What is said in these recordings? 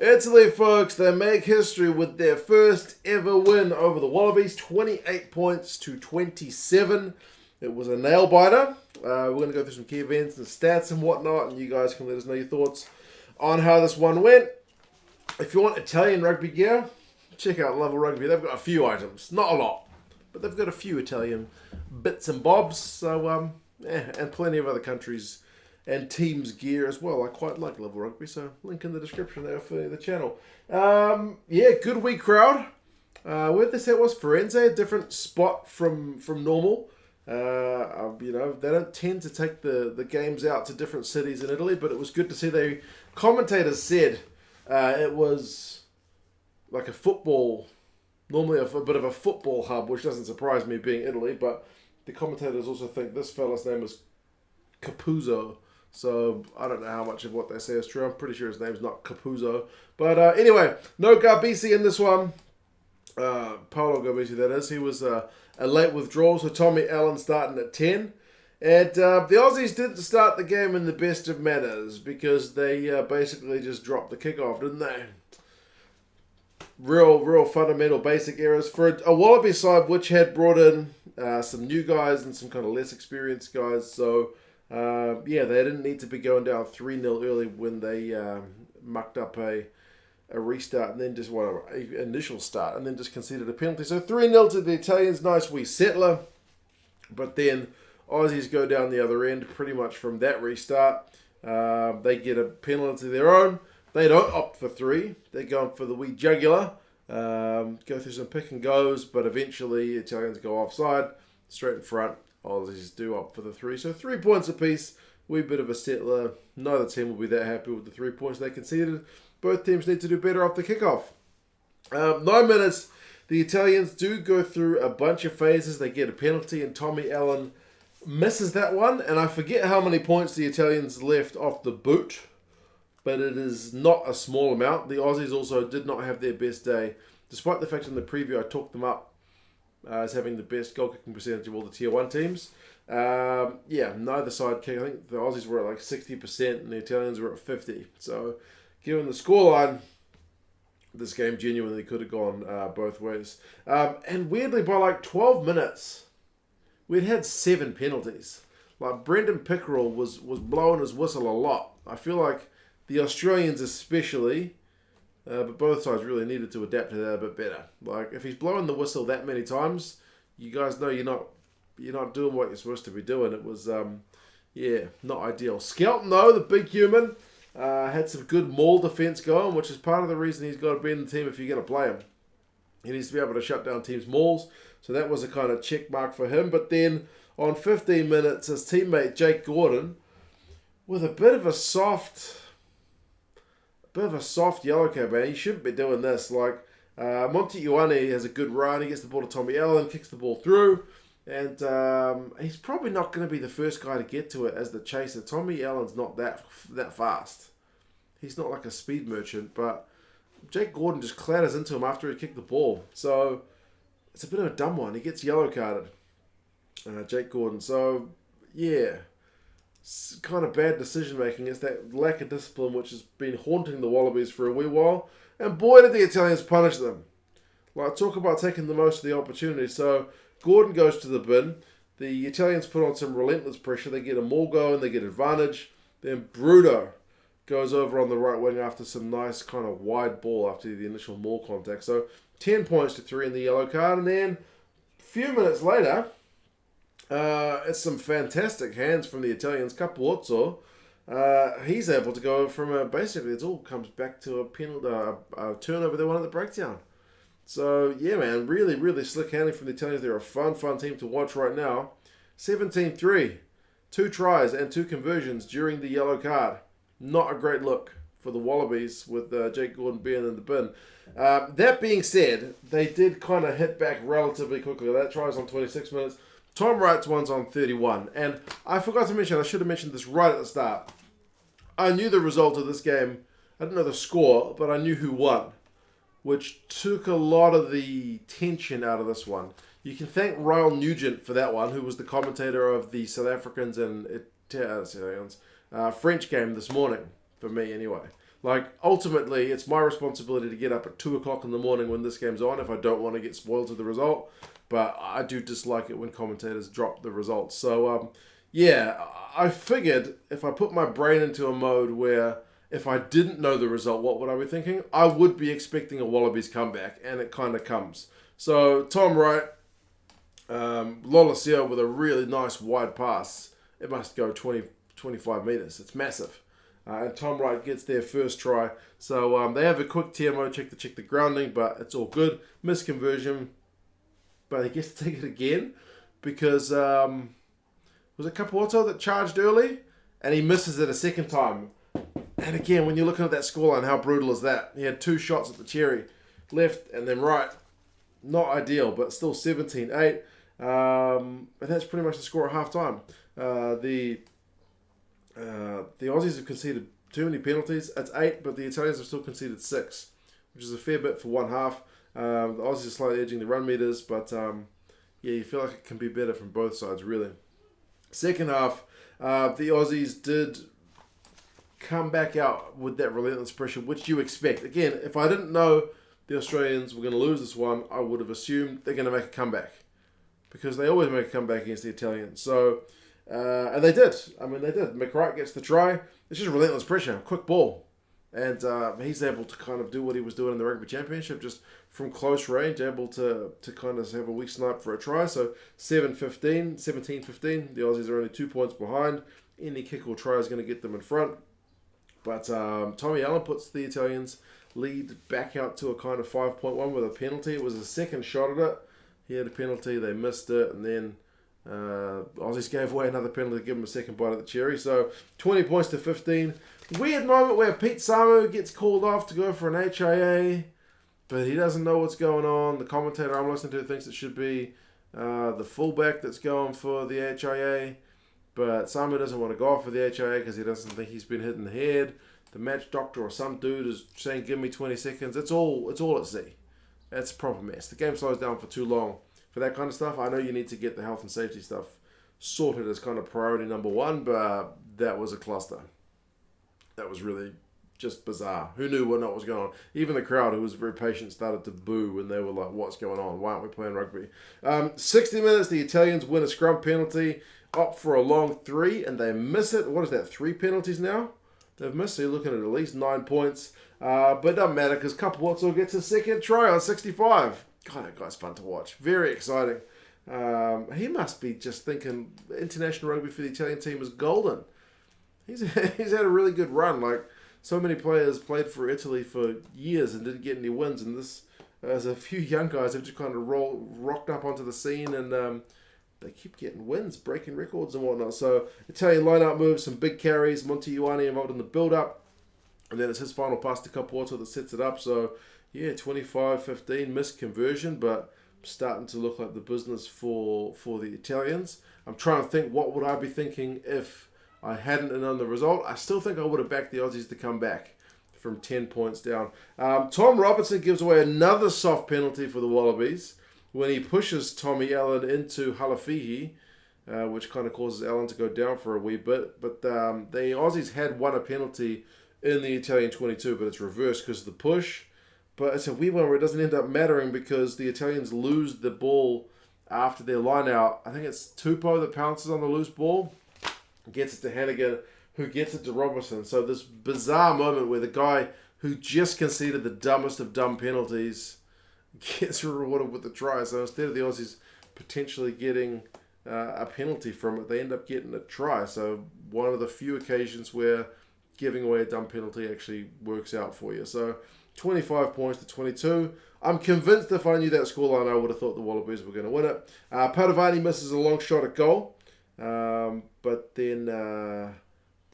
Italy, folks, they make history with their first ever win over the Wallabies, 28 points to 27. It was a nail-biter. We're going to go through some key events and stats and whatnot, and you guys can let us know your thoughts on how this one went. If you want Italian rugby gear, check out Level Rugby. They've got a few items. Not a lot, but they've got a few Italian bits and bobs. So, and plenty of other countries and teams gear as well. I quite like Level Rugby, so link in the description there for the channel. Good week crowd. Where they say it was? Firenze, a different spot from normal. They don't tend to take the games out to different cities in Italy, but it was good to see. The commentators said it was like a football, normally a bit of a football hub, which doesn't surprise me being Italy, but the commentators also think this fella's name is Capuozzo. So, I don't know how much of what they say is true. I'm pretty sure his name's not Capuozzo. But anyway, no Garbisi in this one. Paolo Garbisi, that is. He was a late withdrawal, so Tommy Allen starting at 10. And the Aussies didn't start the game in the best of manners because they basically just dropped the kickoff, didn't they? Real fundamental basic errors for a Wallaby side which had brought in some new guys and some kind of less experienced guys. So, they didn't need to be going down 3-0 early when they mucked up a restart and then just initial start and then just conceded a penalty. So 3-0 to the Italians, nice wee settler. But then Aussies go down the other end pretty much from that restart. They get a penalty of their own. They don't opt for 3. They're going for the wee jugular. Go through some pick and goes, but eventually Italians go offside, straight in front. Aussies do opt for the 3. So 3 points apiece. Wee bit of a settler. Neither team will be that happy with the 3 points they conceded. Both teams need to do better off the kickoff. 9 minutes. The Italians do go through a bunch of phases. They get a penalty and Tommy Allen misses that one. And I forget how many points the Italians left off the boot. But it is not a small amount. The Aussies also did not have their best day. Despite the fact in the preview I talked them up as having the best goal kicking percentage of all the Tier 1 teams. Neither side kick. I think the Aussies were at like 60% and the Italians were at 50%. So, given the scoreline, this game genuinely could have gone both ways. And weirdly, by like 12 minutes, we'd had 7 penalties. Like, Brendan Pickerel was blowing his whistle a lot. I feel like the Australians especially, but both sides really needed to adapt to that a bit better. Like, if he's blowing the whistle that many times, you guys know you're not doing what you're supposed to be doing. It was, not ideal. Skelton, though, the big human, had some good maul defence going, which is part of the reason he's got to be in the team if you're going to play him. He needs to be able to shut down teams' mauls, so that was a kind of check mark for him. But then, on 15 minutes, his teammate Jake Gordon, with a bit of a soft yellow card, man. He shouldn't be doing this. Like, Ioane has a good run. He gets the ball to Tommy Allen, kicks the ball through. And he's probably not going to be the first guy to get to it as the chaser. Tommy Allen's not that fast. He's not like a speed merchant. But Jake Gordon just clatters into him after he kicked the ball. So, it's a bit of a dumb one. He gets yellow carded. Jake Gordon. So, yeah. It's kind of bad decision making. It's that lack of discipline which has been haunting the Wallabies for a wee while. And boy did the Italians punish them. Like, talk about taking the most of the opportunity. So Gordon goes to the bin. The Italians put on some relentless pressure. They get a maul going. They get advantage. Then Bruno goes over on the right wing after some nice kind of wide ball after the initial maul contact. So 10 points to 3 in the yellow card. And then a few minutes later, it's some fantastic hands from the Italians. Capuozzo, he's able to go from basically it all comes back to a penalty, a turnover they won at the breakdown. So yeah, man, really, really slick handling from the Italians. They're a fun team to watch right now. 17-3, 2 tries and 2 conversions during the yellow card. Not a great look for the Wallabies with Jake Gordon being in the bin. That being said, they did kind of hit back relatively quickly. That tries on 26 minutes. Tom Wright's one's on 31. And I forgot to mention, I should have mentioned this right at the start. I knew the result of this game. I didn't know the score, but I knew who won, which took a lot of the tension out of this one. You can thank Ryle Nugent for that one, who was the commentator of the South Africans and French game this morning, for me anyway. Like, ultimately, it's my responsibility to get up at 2 o'clock in the morning when this game's on if I don't want to get spoiled to the result. But I do dislike it when commentators drop the results. So, yeah, I figured if I put my brain into a mode where if I didn't know the result, what would I be thinking? I would be expecting a Wallabies comeback, and it kind of comes. So, Tom Wright, Lolosio with a really nice wide pass. It must go 20, 25 metres. It's massive. And Tom Wright gets their first try. So they have a quick TMO check to check the grounding, but it's all good. Misconversion. But he gets to take it again because was it Capuozzo that charged early? And he misses it a second time. And again, when you're looking at that scoreline, how brutal is that? He had 2 shots at the cherry. Left and then right. Not ideal, but still 17-8. And that's pretty much the score at half-time. The Aussies have conceded too many penalties. It's 8, but the Italians have still conceded 6, which is a fair bit for one half. The Aussies are slightly edging the run meters, but yeah, you feel like it can be better from both sides, really. Second half, the Aussies did come back out with that relentless pressure, which you expect. Again, if I didn't know the Australians were going to lose this one, I would have assumed they're going to make a comeback, because they always make a comeback against the Italians. So, and they did. I mean, they did. McWright gets the try. It's just relentless pressure, quick ball. And he's able to kind of do what he was doing in the Rugby Championship, just from close range, able to kind of have a weak snipe for a try. So 17-15. The Aussies are only 2 points behind. Any kick or try is going to get them in front. But Tommy Allen puts the Italians lead back out to a kind of 5.1 with a penalty. It was a second shot at it. He had a penalty, they missed it, and then Aussies gave away another penalty to give him a second bite at the cherry. So 20 points to 15. Weird moment where Pete Samu gets called off to go for an HIA, but he doesn't know what's going on. The commentator I'm listening to thinks it should be the fullback that's going for the HIA, but Samu doesn't want to go off for the HIA because he doesn't think he's been hit in the head. The match doctor or some dude is saying, give me 20 seconds. It's all at sea. It's a proper mess. The game slows down for too long for that kind of stuff. I know you need to get the health and safety stuff sorted as kind of priority number one, but that was a cluster. That was really just bizarre. Who knew what was going on? Even the crowd, who was very patient, started to boo when they were like, what's going on? Why aren't we playing rugby? 60 minutes, the Italians win a scrum penalty, up for a long 3, and they miss it. What is that, 3 penalties now? They've missed, so you're looking at least 9 points. But it doesn't matter because Capuozzo gets his second try on 65. God, that guy's fun to watch. Very exciting. He must be just thinking international rugby for the Italian team is golden. He's had a really good run. Like, so many players played for Italy for years and didn't get any wins. And there's a few young guys who've just kind of rocked up onto the scene and they keep getting wins, breaking records and whatnot. So Italian line-out moves, some big carries. Ioane involved in the build-up. And then it's his final pass to Capuozzo that sets it up. So, yeah, 25-15, missed conversion, but starting to look like the business for the Italians. I'm trying to think, what would I be thinking if I hadn't known the result? I still think I would have backed the Aussies to come back from 10 points down. Tom Robertson gives away another soft penalty for the Wallabies when he pushes Tommy Allen into Halafihi, which kind of causes Allen to go down for a wee bit. But the Aussies had won a penalty in the Italian 22, but it's reversed because of the push. But it's a weird one where it doesn't end up mattering because the Italians lose the ball after their line out. I think it's Tupou that pounces on the loose ball, gets it to Hannigan, who gets it to Robertson. So this bizarre moment where the guy who just conceded the dumbest of dumb penalties gets rewarded with the try. So instead of the Aussies potentially getting a penalty from it, they end up getting a try. So one of the few occasions where giving away a dumb penalty actually works out for you. So 25 points to 22. I'm convinced if I knew that scoreline, I would have thought the Wallabies were going to win it. Padovani misses a long shot at goal. But then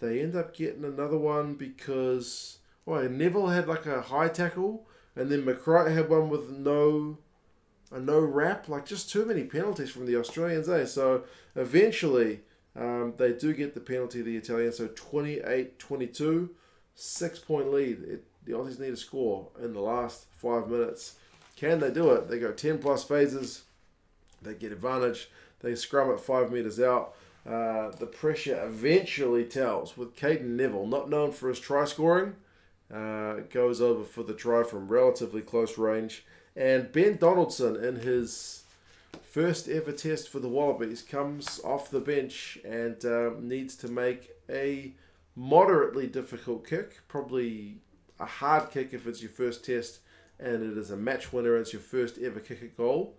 they end up getting another one because Neville had like a high tackle, and then McCright had one with no wrap. Like, just too many penalties from the Australians, eh? So eventually they do get the penalty, the Italians. So 28-22, 6-point lead. The Aussies need a score in the last 5 minutes. Can they do it? They go 10 plus phases. They get advantage. They scrum it 5 meters out. The pressure eventually tells with Caden Neville, not known for his try scoring. goes over for the try from relatively close range. And Ben Donaldson, in his first ever test for the Wallabies, comes off the bench and needs to make a moderately difficult kick, probably a hard kick if it's your first test and it is a match winner and it's your first ever kick at goal.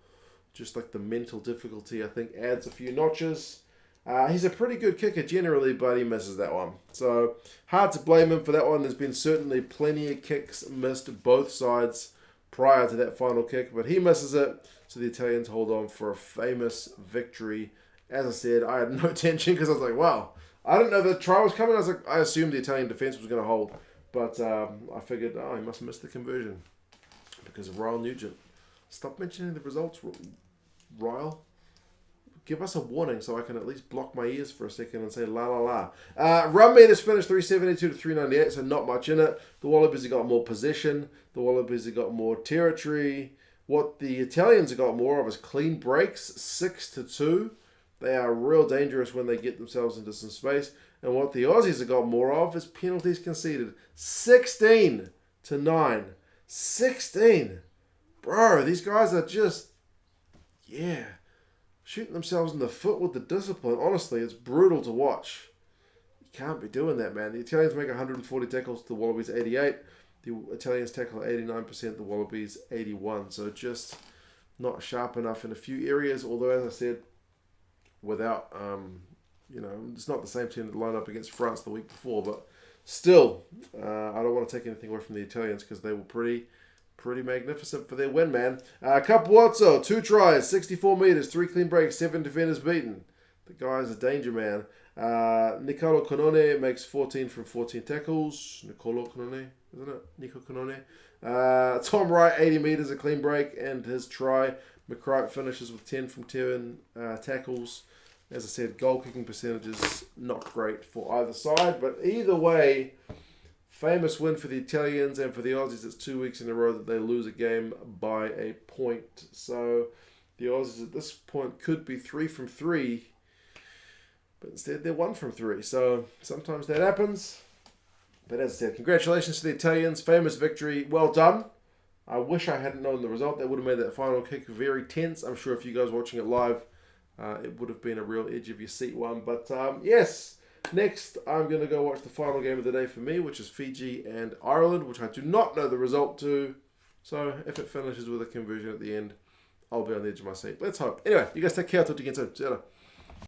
Just like the mental difficulty, I think, adds a few notches. He's a pretty good kicker generally, but he misses that one. So, hard to blame him for that one. There's been certainly plenty of kicks missed both sides prior to that final kick, but he misses it. So the Italians hold on for a famous victory. As I said, I had no tension because I was like, wow, I didn't know the try was coming. I assumed the Italian defense was going to hold. But I figured, he must miss the conversion because of Ryle Nugent. Stop mentioning the results, Ryle. Give us a warning so I can at least block my ears for a second and say la la la. Run meters finished 372 to 398, so not much in it. The Wallabies have got more possession. The Wallabies have got more territory. What the Italians have got more of is clean breaks, 6 to 2. They are real dangerous when they get themselves into some space. And what the Aussies have got more of is penalties conceded, 16 to 9. 16. Bro, these guys are just, shooting themselves in the foot with the discipline. Honestly, it's brutal to watch. You can't be doing that, man. The Italians make 140 tackles to the Wallabies 88. The Italians tackle 89%, the Wallabies 81. So just not sharp enough in a few areas. Although, as I said, without, it's not the same team that lined up against France the week before. But still, I don't want to take anything away from the Italians because they were pretty magnificent for their win, man. Capuozzo, 2 tries, 64 meters, 3 clean breaks, 7 defenders beaten. The guy's a danger man. Niccolo Cannone makes 14 from 14 tackles. Niccolo Cannone, isn't it? Nico Cannone. Tom Wright, 80 meters, a clean break, and his try. McCright finishes with 10 from 10 tackles. As I said, goal kicking percentages not great for either side, but either way, famous win for the Italians, and for the Aussies, it's 2 weeks in a row that they lose a game by a point. So the Aussies at this point could be 3 from 3, but instead they're 1 from 3. So sometimes that happens. But as I said, congratulations to the Italians. Famous victory. Well done. I wish I hadn't known the result. That would have made that final kick very tense. I'm sure if you guys watching it live, it would have been a real edge of your seat one. But yes. Next, I'm going to go watch the final game of the day for me, which is Fiji and Ireland, which I do not know the result to. So if it finishes with a conversion at the end, I'll be on the edge of my seat. Let's hope. Anyway, you guys take care. I'll talk to you again soon. See you later.